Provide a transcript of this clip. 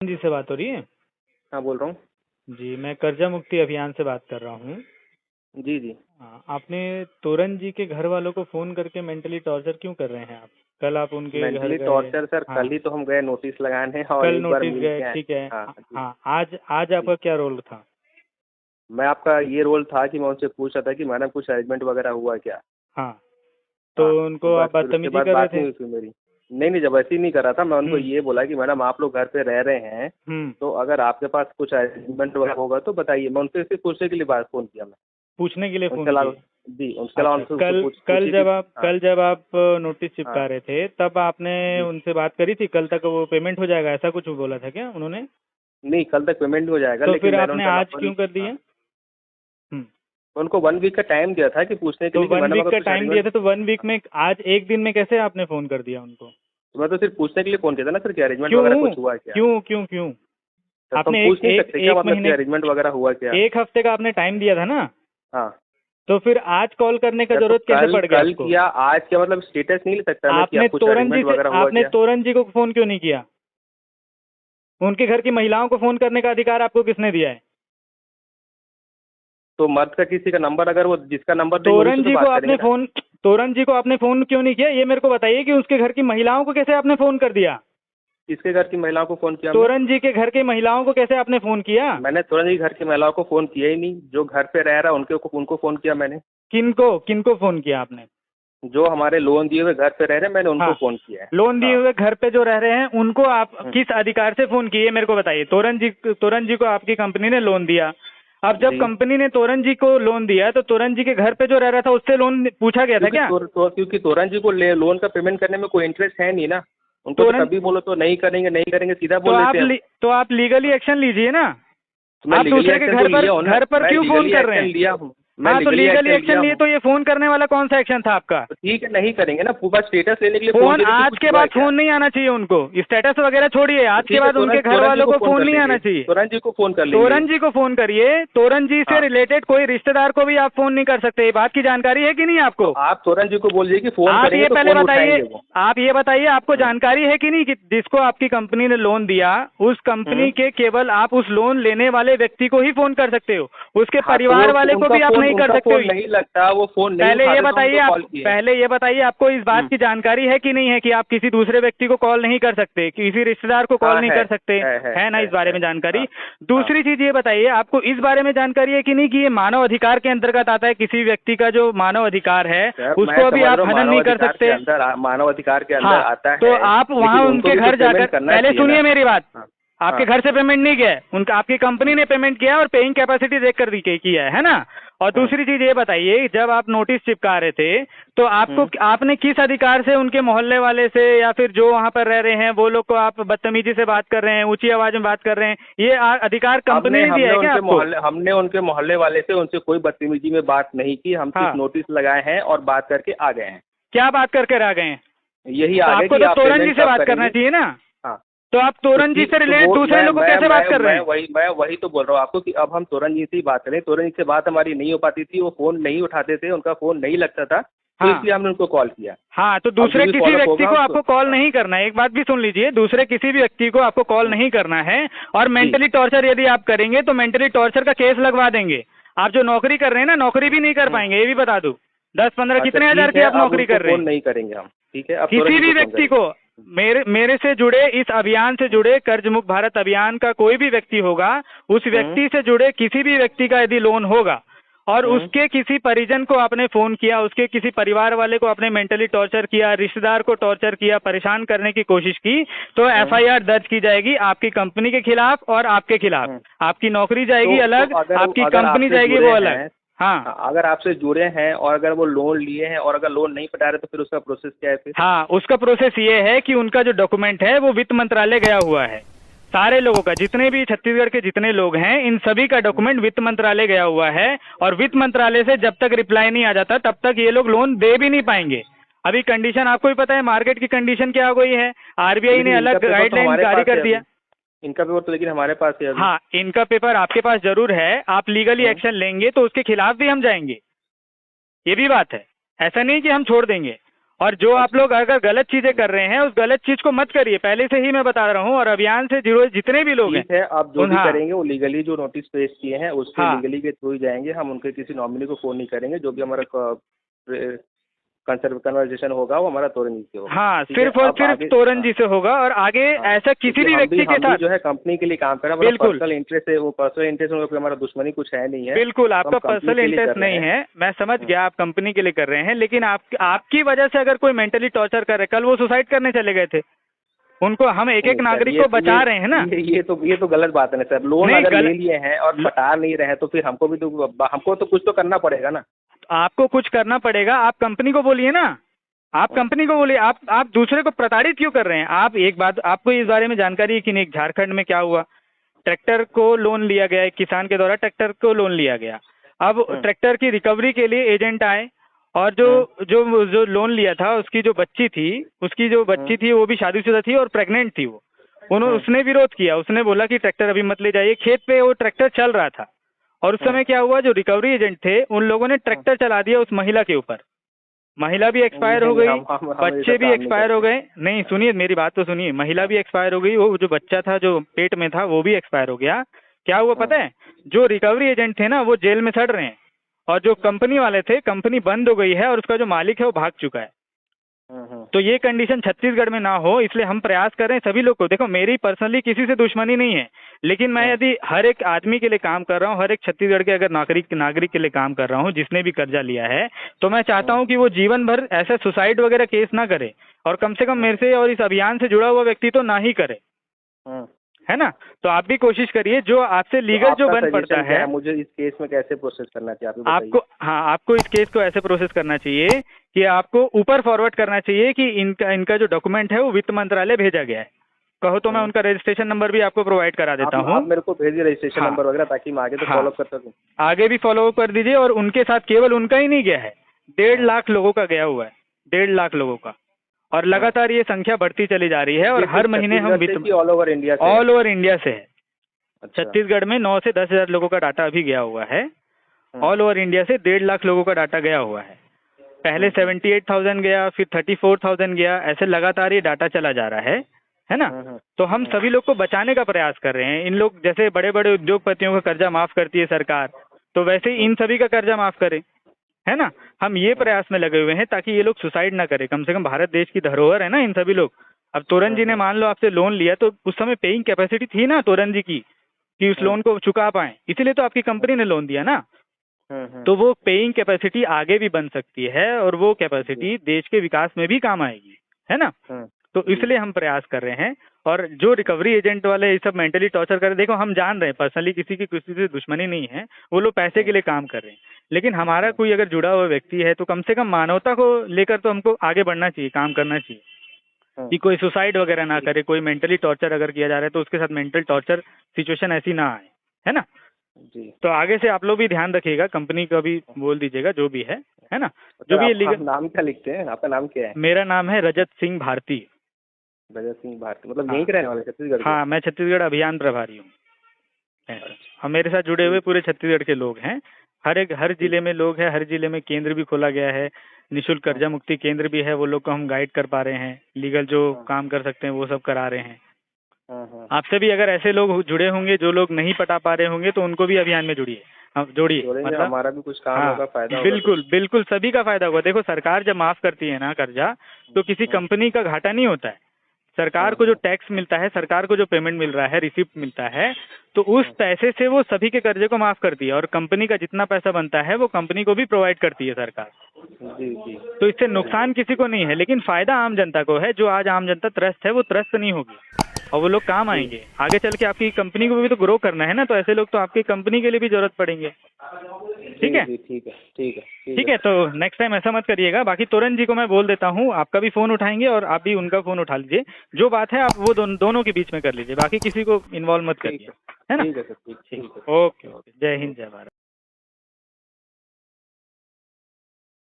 जी से बात हो रही है। हाँ, बोल रहा हूँ। जी, मैं कर्जा मुक्ति अभियान से बात कर रहा हूँ। जी, जी। हाँ, आपने तोरन जी के घर वालों को फ़ोन करके मेंटली टॉर्चर क्यों कर रहे हैं आप? कल आप उनके घर मेंटली गए। टॉर्चर सर, हाँ, कल ही तो हम गए नोटिस लगाने और कल एक बार नोटिस मिल गए, के आए। ठीक है। हाँ, जी, हाँ, आज जी। आपका क्या रोल था? मैं आपका ये रोल था कि मैं उनसे पूछ रहा था कि मैडम कुछ अरेंजमेंट वगैरह हुआ क्या? हाँ, तो हाँ, तो उनको बस आप फिर उसके बदतमीज़ी बाद कर रहे बात नहीं थे? हुई फिर मेरी। नहीं, जब ऐसे ही नहीं कर रहा था, मैं उनको हुँ, ये बोला कि मैडम आप लोग घर पे रह रहे हैं, हुँ। तो अगर आपके पास कुछ अरेंजमेंट वगैरह होगा तो बताइए। मैं उनसे सिर्फ पूछने के लिए बात फ़ोन किया मैं। पूछने के लिए उनके फ़ोन अलावा किए। जी, उसके अलावा अच्छा, उनसे उससे कल कल पूछी थी। जब आप हाँ, कल जब आप नोटिस चिपका हाँ, रहे थे, तब आपने जी। उनसे बात करी थी, कल तक वो पेमेंट हो जाएगा, ऐसा कुछ बोला था क्या उन्होंने? नहीं, कल तक पेमेंट हो जाएगा, तो लेकिन फिर मैंने आपने उनका आज नंबर। क्यों कर हाँ, दिया? हुँ। उनको 1 वीक का टाइम दिया था कि पूछने के तो लिए कि 1 मैडम वीक अगर का कुछ टाइम दिया अरेंजमेंट। था, तो 1 वीक में आज 1 दिन में कैसे आपने फ़ोन कर दिया उनको? तो मैं तो सिर्फ पूछने के लिए फ़ोन किया था ना सर कि अरेंजमेंट वगैरह क्यों? कुछ हुआ क्या? क्यों? सर तो हम आपने एक पूछ नहीं एक सकते क्या, 1 मतलब कि महीने अरेंजमेंट वगैरह हुआ क्या? 1 हफ्ते का आपने टाइम दिया था ना? हाँ। तो फिर आज कॉल करने का सर तो ज़रूरत कैसे कल पड़ गया कल आपको? किया, आज क्या मतलब स्टेटस नहीं ले सकता मैं कि आप कुछ अरेंजमेंट वगैरह हुआ आपने क्या? तोरन जी को फ़ोन क्यों नहीं किया? उनके घर की महिलाओं को फ़ोन करने का अधिकार आपको किसने दिया है? तो मर्द का किसी का नंबर अगर वो जिसका नंबर देंगे उन्हीं से तो बात करेंगे ना। तोरन जी को आपने फ़ोन क्यों नहीं किया? ये मेरे को बताइए कि उसके घर की महिलाओं को कैसे आपने फ़ोन कर दिया? किसके घर की महिलाओं को फ़ोन किया मैं? तोरन जी के घर की महिलाओं को कैसे आपने फ़ोन किया? मैंने तुरंत ही घर की महिलाओं को फ़ोन किया ही नहीं, जो घर पे रह रहा है उनको फ़ोन किया मैंने। किनको फ़ोन किया आपने? जो हमारे लोन दिए हुए घर पे रह रहे हैं, मैंने उनको हाँ, फ़ोन किया है। लोन दिए हाँ। हुए घर पे जो रह रहे हैं उनको आप हुँ, किस अधिकार से फ़ोन किए मेरे को बताइए? तोरन जी को आपकी कंपनी ने लोन दिया। अब जब जी। कंपनी ने तोरन जी को लोन दिया तो तोरन जी के घर पे जो रह रहा था उससे लोन पूछा गया था क्या? क्योंकि तोरन जी को लोन का पेमेंट करने में कोई इंटरेस्ट है नहीं ना। उनको तो तोरन कभी बोलो तो नहीं करेंगे सीधा बोल देते हैं। तो आप लीगली एक्शन लीजिए ना। तो मैं आप लीगली दूसरे के एक्शन तो लिया हूँ ना, घर पर मैं क्यों फ़ोन लीगली कर रहे एक्शन हैं? लिया हूँ, मैं हाँ, तो लीगली लीगली एक्शन एक्शन लिया लिए हूँ। तो ये फ़ोन करने वाला कौन सा एक्शन था आपका? तो ठीक है, नहीं करेंगे ना, बस स्टेटस लेने के लिए फ़ोन फोन किए थे कि आज कुछ के हुआ है बाद क्या? फोन नहीं आना चाहिए उनको। स्टेटस वगैरह छोड़िए, तो आज के ठीक है, बाद उनके घर तोरन जी वालों को को फ़ोन फोन कर नहीं लेंगे, आना चाहिए। तोरन जी को फ़ोन कर लेंगे। तोरन जी को फोन करिए, तोरन जी से हाँ, रिलेटेड कोई रिश्तेदार को भी आप फोन नहीं कर सकते। ये बात की जानकारी है कि नहीं तो आपको? आप तोरन जी को बोलिए कि फ़ोन आप करेंगे ये तो पहले फ़ोन बताइए उठाएँगे वो। आप ये बताइए आपको हुँ, जानकारी है कि नहीं कि जिसको आपकी कंपनी ने लोन दिया, उस हुँ। कंपनी के केवल आप उस लोन लेने वाले व्यक्ति को ही फोन कर सकते हो। उसके हाँ, तो परिवार वाले को भी आप नहीं कर उनका सकते हो। फ़ोन नहीं लगता, वो फ़ोन नहीं उठाते तो हम तो कॉल किए। पहले ये बताइए आपको इस बात हुँ, की जानकारी है कि नहीं है कि आप किसी दूसरे व्यक्ति को कॉल नहीं कर सकते, किसी रिश्तेदार को कॉल हाँ, नहीं कर सकते? है ना इस बारे है। में जानकारी? हाँ, हाँ। दूसरी चीज़ ये बताइए आपको इस बारे में जानकारी है कि नहीं कि ये मानव अधिकार के अंतर्गत आता है? किसी व्यक्ति का जो मानव अधिकार है, सर मैं उसको अभी समझ आप रहा हूँ, हनन नहीं कर सकते। मानव अधिकार के अंदर हाँ, आता तो है, आप वहाँ लेकिन उनको उनके भी तो घर जाकर पेमेंट करना पहले चाहिए सुनिए ना। मेरी बात। हाँ, आपके हाँ। घर से पेमेंट नहीं गया है, उनका आपकी कंपनी ने पेमेंट किया और पेइंग कैपेसिटी देख कर किया है ना? और हुँ, दूसरी चीज़ ये बताइए, जब आप नोटिस चिपका रहे थे, तो हुँ। आपने किस अधिकार से उनके मोहल्ले वाले से या फिर जो वहाँ पर रह रहे हैं, वो लोग को आप बदतमीजी से बात कर रहे हैं, ऊँची आवाज़ में बात कर रहे हैं, ये अधिकार कंपनी हमने ने दिया हमने है क्या उनके आपको? उनके मोहल्ले वाले से उनसे कोई बदतमीजी में बात नहीं की, हम सिर्फ हाँ, नोटिस लगाए हैं और बात करके आ गए हैं। क्या बात करके आ गए हैं? यही तो आ गए आपको कि तो आप तोरन जी पेमेंट से कब बात करना करेंगे? चाहिए ना? हाँ। तो आप तो तोरन जी ठीक से तो रिलेटेड वो दूसरे लोगों को कैसे बात कर रहे हैं? वही तो बोल रहा हूँ आपको कि अब हम तोरन जी से ही बात करें। तोरन जी से बात हमारी नहीं हो पाती थी, वो फ़ोन नहीं उठाते थे, उनका फ़ोन नहीं लगता था, तो हाँ, इसलिए हमने उनको कॉल किया। हाँ, तो अब जो दूसरे भी किसी फ़ॉलो-अप व्यक्ति होगा को हम तो। आपको कॉल हाँ। नहीं करना है। एक बात भी सुन लीजिए, दूसरे किसी भी व्यक्ति को आपको कॉल हुँ, नहीं करना है। और जी। मेंटली टॉर्चर यदि आप करेंगे तो मेंटली टॉर्चर का केस लगवा देंगे। आप जो नौकरी कर रहे हैं ना, नौकरी भी नहीं कर हुँ। पाएंगे, ये भी बता दूं। 10-15 अच्छा कितने हजार ठीक की है, आप अब नौकरी उनको कर रहे फ़ोन हैं? नहीं करेंगे हम। ठीक है, अब तोरन किसी जी को भी फ़ोन व्यक्ति करेंगे। को, मेरे से जुड़े, इस अभियान से हुँ, जुड़े, कर्ज मुक्त भारत अभियान का कोई भी व्यक्ति होगा, उस हुँ, व्यक्ति से जुड़े किसी भी व्यक्ति का यदि लोन होगा और हुँ, उसके किसी परिजन को आपने फोन किया, उसके किसी परिवार वाले को आपने मेंटली टॉर्चर किया, रिश्तेदार को टॉर्चर किया, परेशान करने की कोशिश की, तो हुँ, एफआईआर दर्ज की जाएगी आपकी कंपनी के खिलाफ और आपके खिलाफ। हुँ। आपकी नौकरी जाएगी तो अलग, अगर आपकी अगर कंपनी आपसे जाएगी जुड़े वो अलग। हैं, हाँ, अगर आपसे जुड़े हैं और अगर वो लोन लिए हैं और अगर लोन नहीं पटा रहे तो फिर उसका प्रोसेस क्या है फिर? हाँ, उसका प्रोसेस ये है कि उनका जो डॉक्यूमेंट है वो वित्त मंत्रालय गया हुआ है। सारे लोगों का, जितने भी छत्तीसगढ़ के जितने लोग हैं, इन सभी का हुँ, डॉक्यूमेंट वित्त मंत्रालय गया हुआ है। और वित्त मंत्रालय से जब तक रिप्लाई नहीं आ जाता तब तक ये लोग लोन दे भी नहीं पाएंगे। अभी कंडीशन आपको ही पता है, मार्केट की कंडीशन क्या हो गई है। आरबीआई ने लेकिन इनका अलग पेपर तो गाइडलाइन हमारे जारी पास कर है दिया। अभी। इनका पेपर तो लेकिन हमारे पास है अभी। हाँ, इनका पेपर आपके पास जरूर है, आप लीगली हुँ, एक्शन लेंगे तो उसके खिलाफ भी हम जाएंगे, ये भी बात है। ऐसा नहीं कि हम छोड़ देंगे। और जो आप लोग अगर गलत चीजें कर रहे हैं उस गलत चीज को मत करिए, पहले से ही मैं बता रहा हूँ। और अभियान से जुड़े जितने भी लोग हैं, ठीक है, आप जो भी हाँ करेंगे वो लीगली जो नोटिस पेश किए हैं उसके हाँ लीगली के थ्रू ही जाएंगे। हम उनके किसी नॉमिनी को फोन नहीं करेंगे। जो भी हमारा कन्वर्सेशन होगा वो हमारा तोरन जी से होगा। हाँ, ठीक है, सिर्फ और आप सिर्फ आगे, तोरन हाँ, जी से होगा। और आगे हाँ, ऐसा किसी क्योंकि भी व्यक्ति के हम भी साथ, जो है कंपनी के लिए काम कर रहे हैं। हमारा बिल्कुल पर्सनल इंटरेस्ट है, वो पर्सनल इंटरेस्ट में कोई हमारा दुश्मनी कुछ है नहीं है। बिल्कुल तो हम आपका कंपनी पर्सनल के लिए इंटरेस्ट कर रहे नहीं हैं। है, मैं समझ हम्म। गया, आप कंपनी के लिए कर रहे हैं। लेकिन आपकी वजह से अगर कोई मेंटली टॉर्चर कर रहे हैं, कल वो सुसाइड करने चले गए थे, उनको हम एक एक नहीं सर, नागरिक को बचा रहे हैं ना। ये तो गलत बात है ना सर। लोन नहीं अगर ले गलत, लिए हैं और पटा नहीं रहे हैं तो फिर हमको तो कुछ तो करना पड़ेगा ना। आपको कुछ करना पड़ेगा। आप कंपनी को बोलिए ना, आप कंपनी को बोलिए। आप दूसरे को प्रताड़ित क्यों कर रहे हैं? आप एक बात, आपको इस बारे में जानकारी है कि नहीं, झारखंड में क्या हुआ? ट्रैक्टर को लोन लिया गया, एक किसान के द्वारा ट्रैक्टर को लोन लिया गया। अब ट्रैक्टर की रिकवरी के लिए एजेंट आए, और जो जो जो लोन लिया था उसकी जो बच्ची थी वो भी शादीशुदा थी और प्रेग्नेंट थी। उसने विरोध किया, उसने बोला कि ट्रैक्टर अभी मत ले जाइए। खेत पे वो ट्रैक्टर चल रहा था, और उस समय क्या हुआ, जो रिकवरी एजेंट थे उन लोगों ने ट्रैक्टर चला दिया उस महिला के ऊपर। महिला भी एक्सपायर हो गई, बच्चे भी एक्सपायर हो गए। नहीं सुनिए, मेरी बात तो सुनिए। महिला भी एक्सपायर हो गई, वो जो बच्चा था जो पेट में था वो भी एक्सपायर हो गया। क्या हुआ पता है? जो रिकवरी एजेंट थे ना वो जेल में सड़ रहे हैं, और जो कंपनी वाले थे, कंपनी बंद हो गई है और उसका जो मालिक है वो भाग चुका है। तो ये कंडीशन छत्तीसगढ़ में ना हो, इसलिए हम प्रयास कर रहे हैं सभी लोग को। देखो, मेरी पर्सनली किसी से दुश्मनी नहीं है, लेकिन मैं यदि हर एक आदमी के लिए काम कर रहा हूँ, हर एक छत्तीसगढ़ के अगर नागरिक के लिए काम कर रहा हूँ जिसने भी कर्जा लिया है, तो मैं चाहता हूँ कि वो जीवन भर ऐसा सुसाइड वगैरह केस ना करे, और कम से कम मेरे से और इस अभियान से जुड़ा हुआ व्यक्ति तो ना ही करे, है ना? तो आप भी कोशिश करिए, जो आपसे लीगल जो बन पड़ता है। मुझे इस केस में कैसे प्रोसेस करना चाहिए, आप ही बताइए। आपको इस केस को ऐसे प्रोसेस करना चाहिए कि आपको ऊपर फॉरवर्ड करना चाहिए कि इनका जो डॉक्यूमेंट है वो वित्त मंत्रालय भेजा गया है। कहो तो मैं उनका रजिस्ट्रेशन नंबर भी आपको प्रोवाइड करा देता हूँ। आप मेरे को भेजिए रजिस्ट्रेशन नंबर वगैरह, ताकि मैं आगे तो फॉलो कर सकूँ। आगे भी फॉलो कर दीजिए। और उनके साथ केवल उनका ही नहीं गया है, 1.5 लाख लोगों का गया हुआ है, 1.5 लाख लोगों का। और लगातार ये संख्या बढ़ती चली जा रही है, और हर महीने हम ऑल ओवर इंडिया से है। छत्तीसगढ़ में 9 से 10 हजार लोगों का डाटा अभी गया हुआ है। ऑल ओवर इंडिया से 1.5 लाख लोगों का डाटा गया हुआ है। पहले 78,000 गया, फिर 34,000 गया, ऐसे लगातार ये डाटा चला जा रहा है ना? तो हम सभी लोग को बचाने का प्रयास कर रहे हैं। इन लोग जैसे बड़े बड़े उद्योगपतियों का कर्जा माफ करती है सरकार, तो वैसे ही इन सभी का कर्जा माफ करे, है ना? हम ये प्रयास में लगे हुए हैं ताकि ये लोग सुसाइड ना करें। कम से कम भारत देश की धरोहर है ना इन सभी लोग। अब तोरन जी ने मान लो आपसे लोन लिया, तो उस समय पेइंग कैपेसिटी थी ना तोरन जी की, कि उस लोन को चुका पाए, इसीलिए तो आपकी कंपनी ने लोन दिया ना। तो वो पेइंग कैपेसिटी आगे भी बन सकती है, और वो कैपेसिटी देश के विकास में भी काम आएगी, है ना? तो इसलिए हम प्रयास कर रहे हैं। और जो रिकवरी एजेंट वाले ये सब मेंटली टॉर्चर कर रहे हैं, देखो हम जान रहे हैं पर्सनली किसी से दुश्मनी नहीं है, वो लोग पैसे के लिए काम कर रहे हैं। लेकिन हमारा कोई अगर जुड़ा हुआ व्यक्ति है तो कम से कम मानवता को लेकर तो हमको आगे बढ़ना चाहिए, काम करना चाहिए, कि कोई सुसाइड वगैरह ना करे। कोई मेंटली टॉर्चर अगर किया जा रहा है तो उसके साथ मेंटल टॉर्चर सिचुएशन ऐसी ना आए, है ना? जी। तो आगे से आप लोग भी ध्यान रखिएगा, कंपनी का भी बोल दीजिएगा, जो भी है ना? जो भी लीगल। नाम क्या लिखते हैं? आपका नाम क्या है? मेरा नाम है रजत सिंह भारती। रजत सिंह भारती, मतलब यहीं के रहने वाले छत्तीसगढ़? हाँ, मैं छत्तीसगढ़ अभियान प्रभारी हूँ। हम मेरे साथ जुड़े हुए पूरे छत्तीसगढ़ के लोग हैं। हर जिले में लोग हैं, हर जिले में केंद्र भी खोला गया है, निःशुल्क कर्जा मुक्ति केंद्र भी है। वो लोग को हम गाइड कर पा रहे हैं, लीगल जो काम कर सकते हैं वो सब करा रहे हैं। आपसे भी अगर ऐसे लोग जुड़े होंगे जो लोग नहीं पटा पा रहे होंगे, तो उनको भी अभियान में जोड़िए, मतलब हमारा भी कुछ काम होगा, फायदा होगा। बिल्कुल बिल्कुल, सभी का फायदा होगा। देखो, सरकार जब माफ करती है ना कर्जा, तो किसी कंपनी का घाटा नहीं होता है। सरकार को जो टैक्स मिलता है, सरकार को जो पेमेंट मिल रहा है, रिसिप्ट मिलता है, तो उस पैसे से वो सभी के कर्जे को माफ करती है, और कंपनी का जितना पैसा बनता है वो कंपनी को भी प्रोवाइड करती है सरकार। जी। तो इससे नुकसान किसी को नहीं है, लेकिन फायदा आम जनता को है। जो आज आम जनता त्रस्त है वो त्रस्त नहीं होगी, और वो लोग काम आएंगे। आगे चल के आपकी कंपनी को भी तो ग्रो करना है ना, तो ऐसे लोग तो आपकी कंपनी के लिए भी जरूरत पड़ेंगे। ठीक है? ठीक है। तो नेक्स्ट टाइम ऐसा मत करिएगा। बाकी तोरन जी को मैं बोल देता हूँ, आपका भी फोन उठाएंगे और आप भी उनका फोन उठा लीजिए। जो बात है आप वो दोनों के बीच में कर लीजिए, बाकी किसी को इन्वॉल्व मत करिए, है ना? ठीक है सर, ठीक है। ओके, जय हिंद, जय भारत।